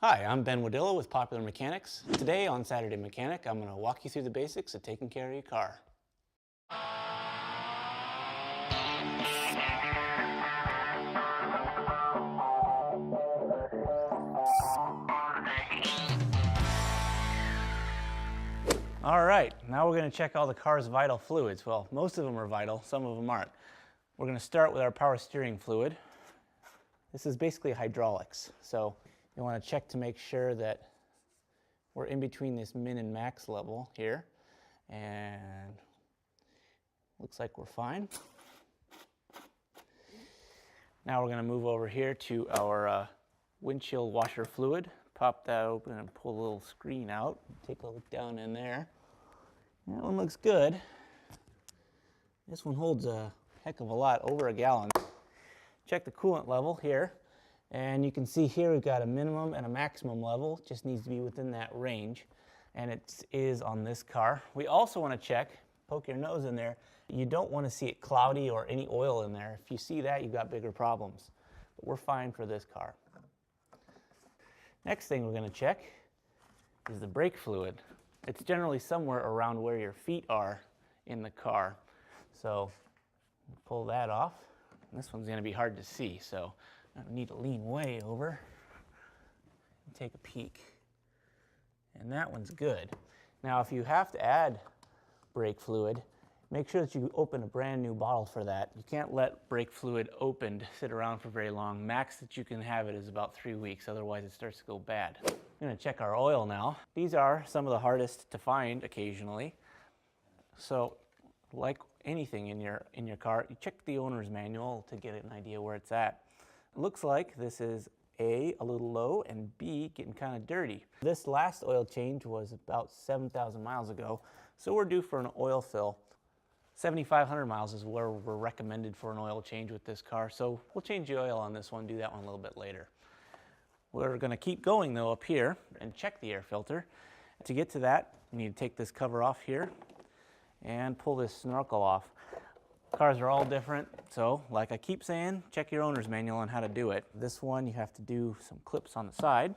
Hi, I'm Ben Wadilla with Popular Mechanics. Today on Saturday Mechanic, I'm going to walk you through the basics of taking care of your car. All right, now we're going to check all the car's vital fluids. Well, most of them are vital, some of them aren't. We're going to start with our power steering fluid. This is basically hydraulics, so you want to check to make sure that we're in between this min and max level here, and looks like we're fine. Now we're going to move over here to our windshield washer fluid. Pop that open and pull a little screen out. Take a look down in there. That one looks good. This one holds a heck of a lot, over a gallon. Check the coolant level here, and you can see here we've got a minimum and a maximum level. Just needs to be within that range, and it is on this car. We also want to check, poke your nose in there, you don't want to see it cloudy or any oil in there. If you see that, you've got bigger problems. But we're fine for this car. Next thing we're going to check is the brake fluid. It's generally somewhere around where your feet are in the car. So pull that off. This one's going to be hard to see, so I need to lean way over and take a peek. And that one's good. Now, if you have to add brake fluid, make sure that you open a brand new bottle for that. You can't let brake fluid opened sit around for very long. Max that you can have it is about 3 weeks, otherwise it starts to go bad. I'm going to check our oil now. These are some of the hardest to find occasionally. So, like anything in your car, you check the owner's manual to get an idea where it's at. It looks like this is A, a little low, and B, getting kind of dirty. This last oil change was about 7,000 miles ago, so we're due for an oil fill. 7,500 miles is where we're recommended for an oil change with this car, so we'll change the oil on this one, do that one a little bit later. We're going to keep going though up here and check the air filter. To get to that, you need to take this cover off here and pull this snorkel off. Cars are all different, so like I keep saying, check your owner's manual on how to do it. This one you have to do some clips on the side,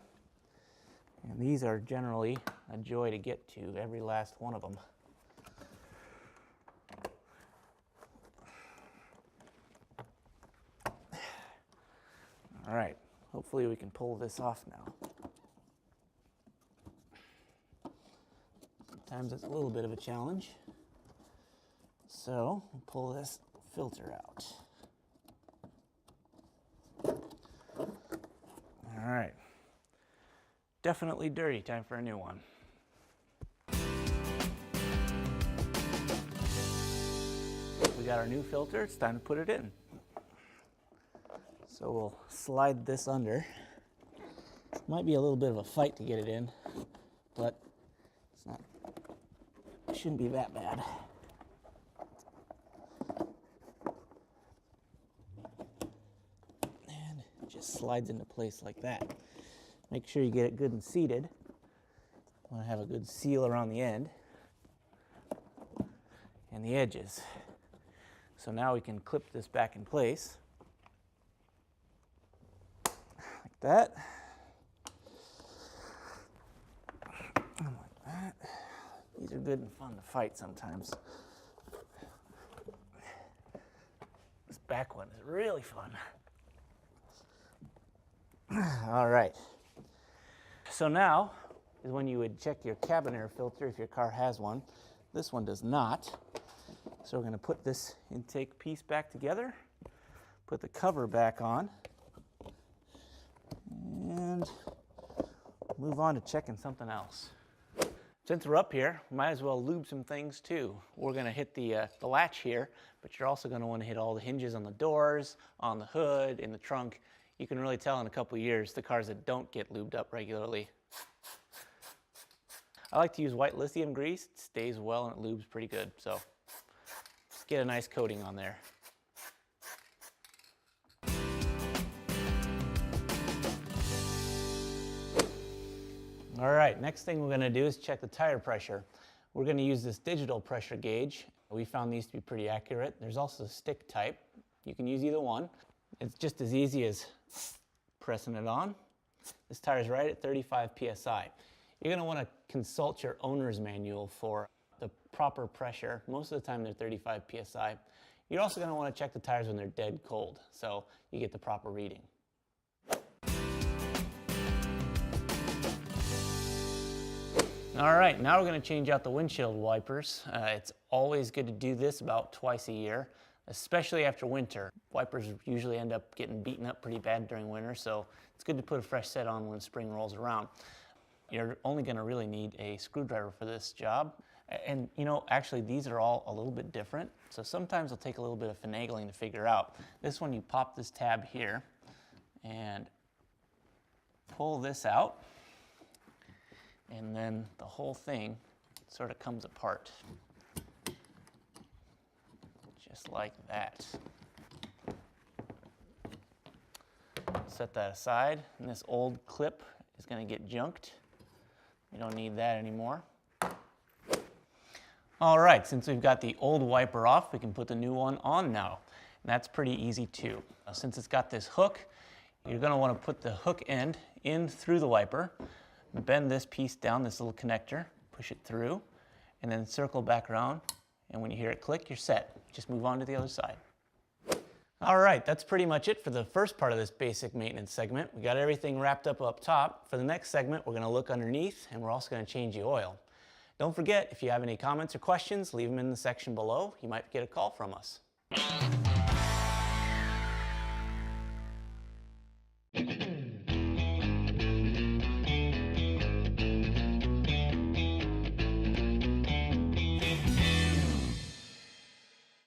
and these are generally a joy to get to, every last one of them. All right, hopefully we can pull this off now. Sometimes it's a little bit of a challenge. So, we'll pull this filter out. All right. Definitely dirty, time for a new one. We got our new filter, it's time to put it in. So we'll slide this under. Might be a little bit of a fight to get it in, but it shouldn't be that bad. And it just slides into place like that. Make sure you get it good and seated. You want to have a good seal around the end and the edges. So now we can clip this back in place. That. And like that. These are good and fun to fight sometimes. This back one is really fun. All right. So now is when you would check your cabin air filter if your car has one. This one does not. So we're going to put this intake piece back together, put the cover back on, and move on to checking something else. Since we're up here, might as well lube some things too. We're going to hit the latch here, but you're also going to want to hit all the hinges on the doors, on the hood, in the trunk. You can really tell in a couple years the cars that don't get lubed up regularly. I like to use white lithium grease. It stays well and it lubes pretty good, so just get a nice coating on there. All right, next thing we're going to do is check the tire pressure. We're going to use this digital pressure gauge. We found these to be pretty accurate. There's also a stick type. You can use either one. It's just as easy as pressing it on This tire is right at 35 psi. You're going to want to consult your owner's manual for the proper pressure. Most of the time they're 35 psi. You're also going to want to check the tires when they're dead cold, so you get the proper reading. All right, now we're going to change out the windshield wipers. It's always good to do this about twice a year, especially after winter. Wipers usually end up getting beaten up pretty bad during winter, so it's good to put a fresh set on when spring rolls around. You're only going to really need a screwdriver for this job. And you know, actually these are all a little bit different, so sometimes it'll take a little bit of finagling to figure out. This one, you pop this tab here and pull this out, and then the whole thing sort of comes apart. Just like that. Set that aside, and this old clip is going to get junked. We don't need that anymore. All right, since we've got the old wiper off, we can put the new one on now. And that's pretty easy too. Since it's got this hook, you're going to want to put the hook end in through the wiper, bend this piece down, this little connector, push it through, and then circle back around. And when you hear it click, you're set. Just move on to the other side. All right, that's pretty much it for the first part of this basic maintenance segment. We got everything wrapped up top. For the next segment, we're going to look underneath, and we're also going to change the oil. Don't forget, if you have any comments or questions, leave them in the section below. You might get a call from us.